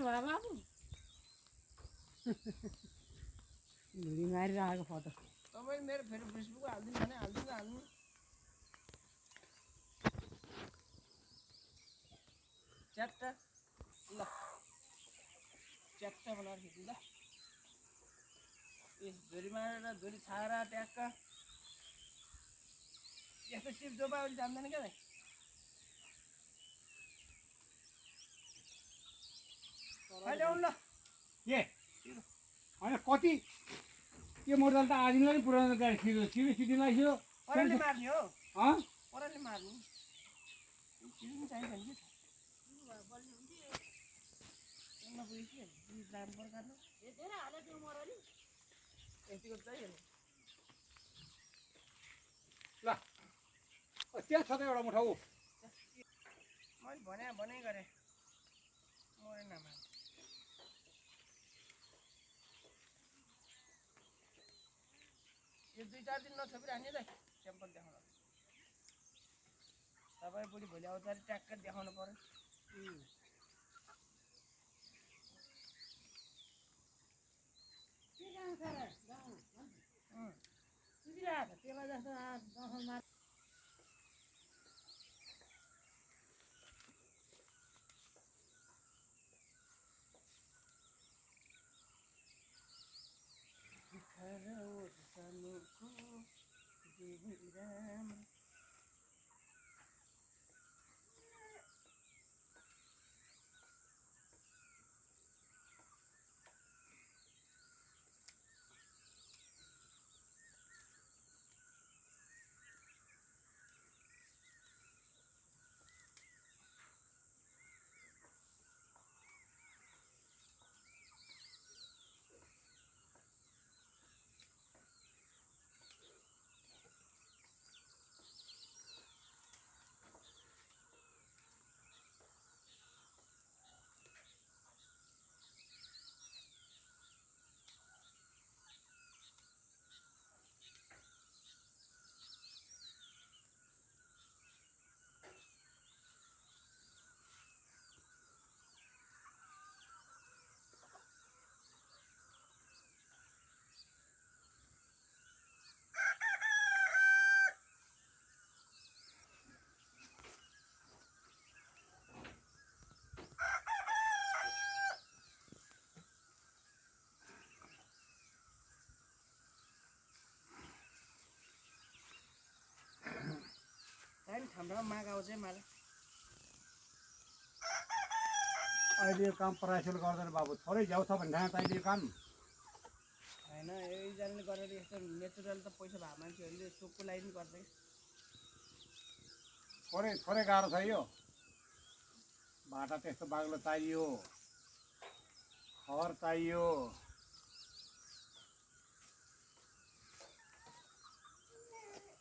होला बाबु video मारिरहेको photo तपाईले मेरो फेरि फेसबुकमा हाल्दिनु भने हाल्नु च्याट्टा ल च्याट्टा बनाएर खिच्नु ल ए झोरी मारेर झोरी छाएर ट्याक्क यस्तो सिप जोपा अहिले जान्दैन क्या अहिले आउनु ल के होइन कति के मोडल त आदिमलाई पनि पुऱ्याउनु गाडी छिटो छिटो लाग्यो पराले मार्ने हो अँ पराले मार्ने चिज पनि चाहिन्छ नि यतिको चाहियो नि ल त्यहाँ छ त एउटा मुठा ऊ मैले भने गरेँ मरेन मार यो 2-4 दिन नछोपिराख्ने त स्याम्पल देखाउन तपाईँ बुढी भोलि आउँछ अरे ट्याक्क देखाउनु पर्यो त्यसलाई जस्तो हाम्रोमा माग आउँछ है मलाई अहिले यो काम प्राइसले गर्दैन बाबु थोरै झ्याउ छ भने ठाउँ चाहिने यो काम होइन एकजनाले गरेर यस्तो नेचुरल त पैसा भए मान्छेहरूले सोकको लागि पनि गर्छ कि थोरै गाह्रो छ यो बाटा त्यस्तो बाग्लो चाहियो खर चाहियो